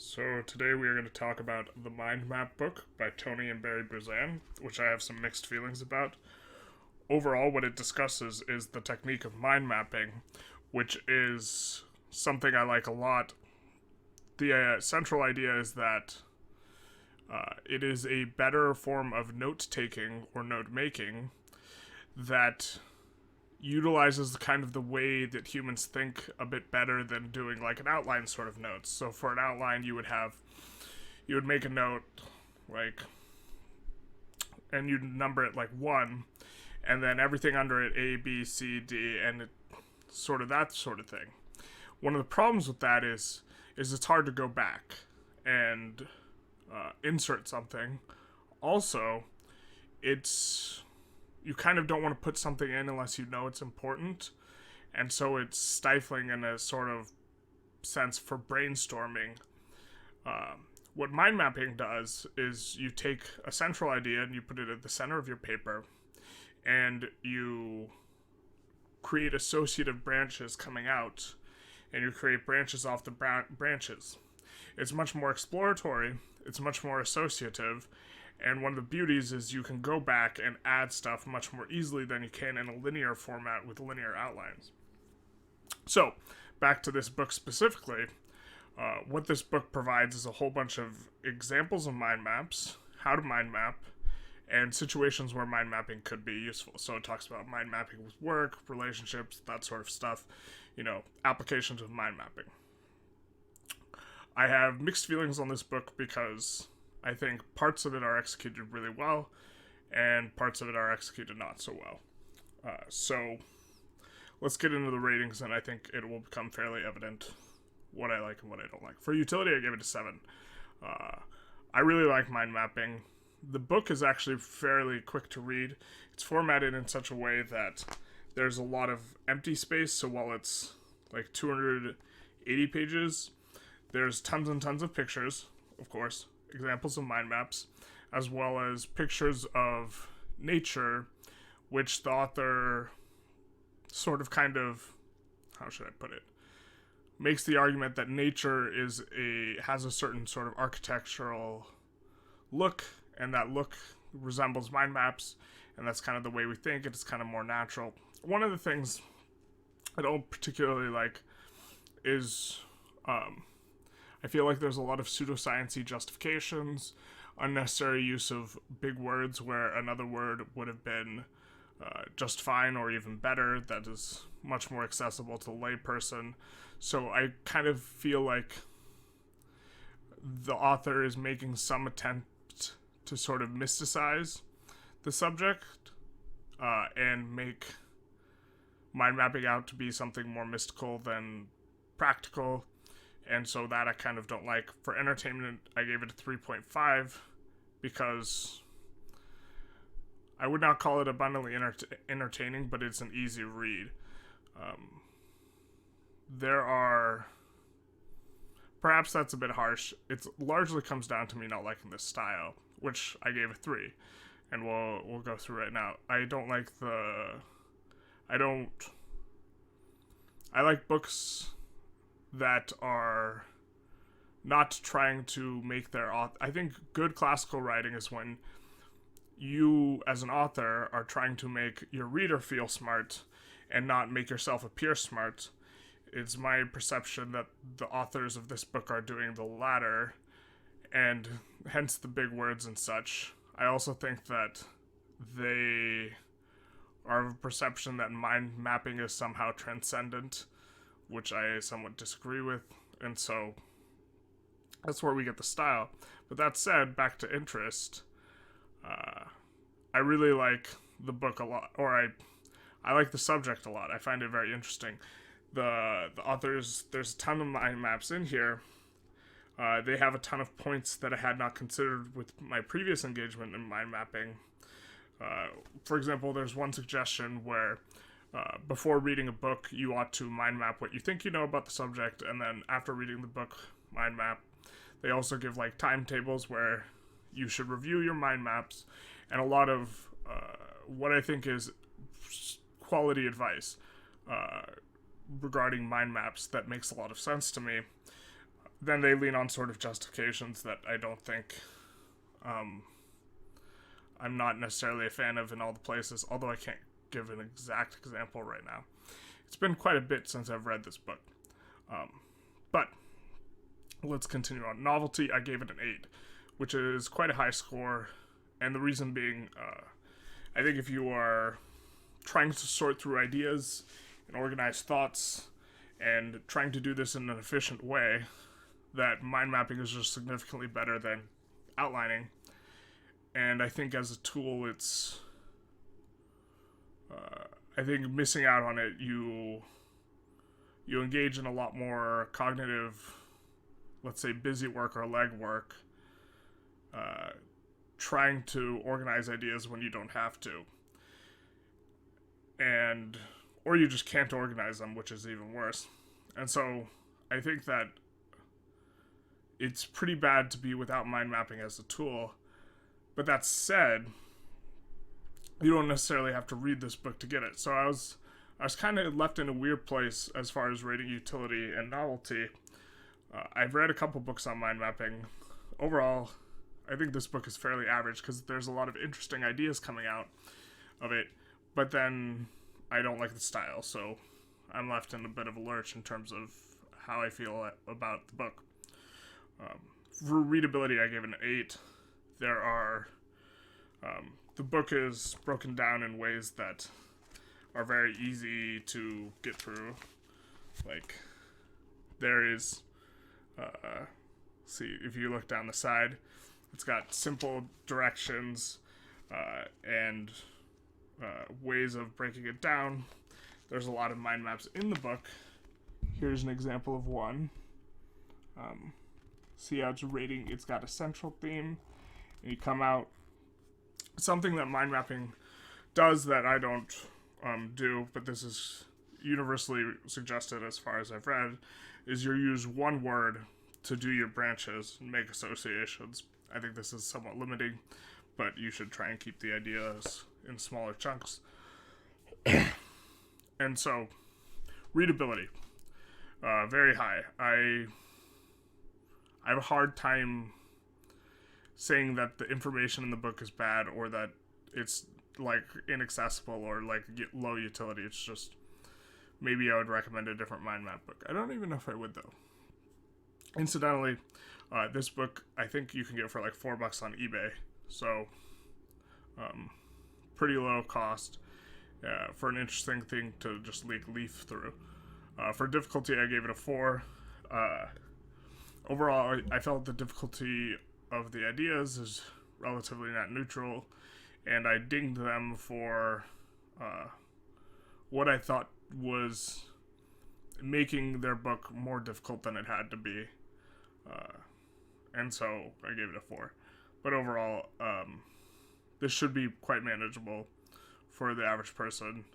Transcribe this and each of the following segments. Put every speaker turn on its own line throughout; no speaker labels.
So today we are going to talk about the Mind Map book by Tony and Barry Buzan, which I have some mixed feelings about. Overall, what it discusses is the technique of mind mapping, which is something I like a lot. The central idea is that it is a better form of note taking or note making that utilizes kind of the way that humans think a bit better than doing like an outline sort of notes. So for an outline, you would make a note like, and you'd number it like 1, and then everything under it A, B, C, D, and it, sort of that sort of thing. One of the problems with that is it's hard to go back and insert something. Also, it's you kind of don't want to put something in unless you know it's important, and so it's stifling in a sort of sense for brainstorming. What mind mapping does is you take a central idea and you put it at the center of your paper, and you create associative branches coming out, and you create branches off the branches. It's much more exploratory, it's much more associative, and one of the beauties is you can go back and add stuff much more easily than you can in a linear format with linear outlines. So, back to this book specifically, what this book provides is a whole bunch of examples of mind maps, how to mind map, and situations where mind mapping could be useful. So it talks about mind mapping with work, relationships, that sort of stuff, applications of mind mapping. I have mixed feelings on this book because I think parts of it are executed really well, and parts of it are executed not so well. So let's get into the ratings, and I think it will become fairly evident what I like and what I don't like. For utility, I gave it a 7. I really like mind mapping. The book is actually fairly quick to read. It's formatted in such a way that there's a lot of empty space, so while it's like 280 pages, there's tons and tons of pictures, of course, examples of mind maps, as well as pictures of nature, which the author sort of how should I put it, makes the argument that nature has a certain sort of architectural look, and that look resembles mind maps, and that's kind of the way we think. It's kind of more natural. One of the things I don't particularly like is I feel like there's a lot of pseudoscience-y justifications, unnecessary use of big words where another word would have been just fine or even better, that is much more accessible to the layperson. So I kind of feel like the author is making some attempt to sort of mysticize the subject and make mind mapping out to be something more mystical than practical. And so that I kind of don't like. For entertainment, I gave it a 3.5 because I would not call it abundantly entertaining, but it's an easy read. There are... Perhaps that's a bit harsh. It largely comes down to me not liking this style, which I gave a 3. And we'll go through right now. I like books that are not trying to make their author... I think good classical writing is when you, as an author, are trying to make your reader feel smart and not make yourself appear smart. It's my perception that the authors of this book are doing the latter, and hence the big words and such. I also think that they are of a perception that mind mapping is somehow transcendent, which I somewhat disagree with, and so that's where we get the style. But that said, back to interest, I really like the book a lot, or I like the subject a lot. I find it very interesting. The authors, there's a ton of mind maps in here. They have a ton of points that I had not considered with my previous engagement in mind mapping. For example, there's one suggestion where before reading a book, you ought to mind map what you think you know about the subject, and then after reading the book, mind map. They also give like timetables where you should review your mind maps, and a lot of what I think is quality advice regarding mind maps that makes a lot of sense to me. then they lean on sort of justifications that I don't think I'm not necessarily a fan of in all the places, although I can't give an exact example right now. It's been quite a bit since I've read this book. But let's continue on. Novelty, I gave it an 8, which is quite a high score, and the reason being, I think if you are trying to sort through ideas and organize thoughts, and trying to do this in an efficient way, that mind mapping is just significantly better than outlining. And I think as a tool, it's... I think missing out on it, you engage in a lot more cognitive, let's say, busy work or leg work, trying to organize ideas when you don't have to. Or you just can't organize them, which is even worse. And so I think that it's pretty bad to be without mind mapping as a tool. But that said, you don't necessarily have to read this book to get it. So I was kind of left in a weird place as far as rating utility and novelty. I've read a couple books on mind mapping. Overall, I think this book is fairly average because there's a lot of interesting ideas coming out of it. But then I don't like the style, so I'm left in a bit of a lurch in terms of how I feel about the book. For readability, I gave it an 8. There are... the book is broken down in ways that are very easy to get through. Like, there is... see, if you look down the side, it's got simple directions and ways of breaking it down. There's a lot of mind maps in the book. Here's an example of one. See how it's rating, it's got a central theme, and you come out. Something that mind mapping does that I don't do, but this is universally suggested as far as I've read, is you use one word to do your branches and make associations. I think this is somewhat limiting, but you should try and keep the ideas in smaller chunks. And so, readability, very high. I have a hard time saying that the information in the book is bad or that it's like inaccessible or like low utility. It's just, maybe I would recommend a different mind map book. I don't even know if I would though. Incidentally, this book I think you can get for like $4 on eBay, so pretty low cost for an interesting thing to just leaf through. For difficulty, I gave it a 4. Overall, I felt the difficulty of the ideas is relatively not neutral, and I dinged them for what I thought was making their book more difficult than it had to be. And so I gave it a 4. But overall, this should be quite manageable for the average person.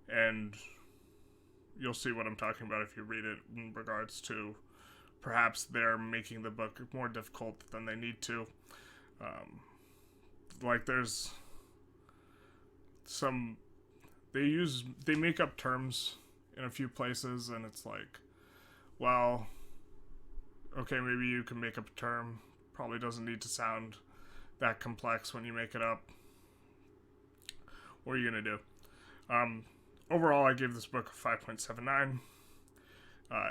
And you'll see what I'm talking about if you read it in regards to perhaps they're making the book more difficult than they need to. Like there's some, they make up terms in a few places, and it's like, well, okay, maybe you can make up a term. Probably doesn't need to sound that complex when you make it up. What are you going to do? Overall, I gave this book a 5.79.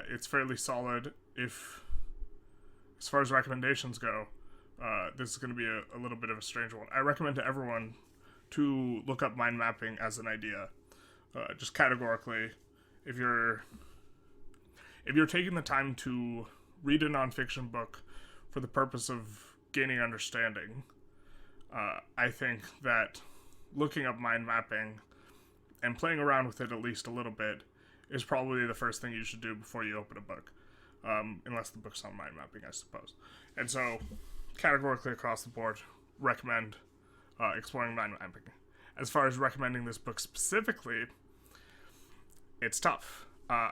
It's fairly solid. As far as recommendations go, this is going to be a little bit of a strange one. I recommend to everyone to look up mind mapping as an idea. Just categorically, if you're taking the time to read a nonfiction book for the purpose of gaining understanding, I think that looking up mind mapping and playing around with it at least a little bit is probably the first thing you should do before you open a book, unless the book's on mind mapping, I suppose. And so, categorically across the board, recommend exploring mind mapping. As far as recommending this book specifically, it's tough. I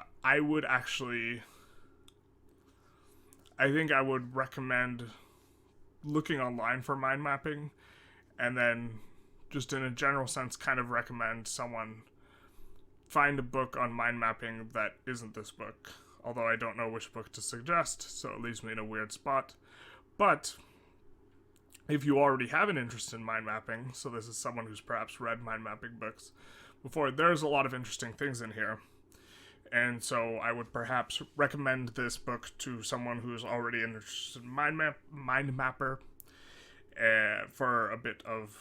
think I would recommend looking online for mind mapping, and then just in a general sense kind of recommend someone find a book on mind mapping that isn't this book. although I don't know which book to suggest, so it leaves me in a weird spot. But if you already have an interest in mind mapping, so this is someone who's perhaps read mind mapping books before, there's a lot of interesting things in here. And so I would perhaps recommend this book to someone who's already interested in mind mapper for a bit of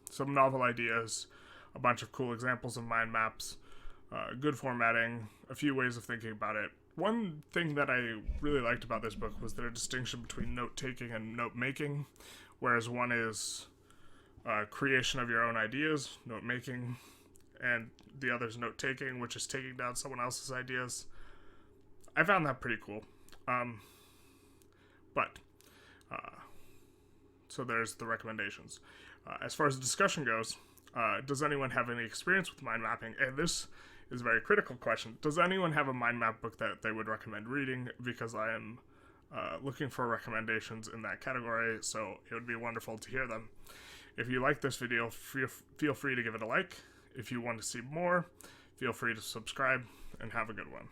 some novel ideas, a bunch of cool examples of mind maps, good formatting, a few ways of thinking about it. One thing that I really liked about this book was their distinction between note-taking and note-making, whereas one is creation of your own ideas, note-making, and the other is note-taking, which is taking down someone else's ideas. I found that pretty cool. So there's the recommendations. As far as the discussion goes, does anyone have any experience with mind mapping? And this is a very critical question. Does anyone have a mind map book that they would recommend reading? Because I am looking for recommendations in that category, so it would be wonderful to hear them. If you like this video, feel free to give it a like. If you want to see more, feel free to subscribe, and have a good one.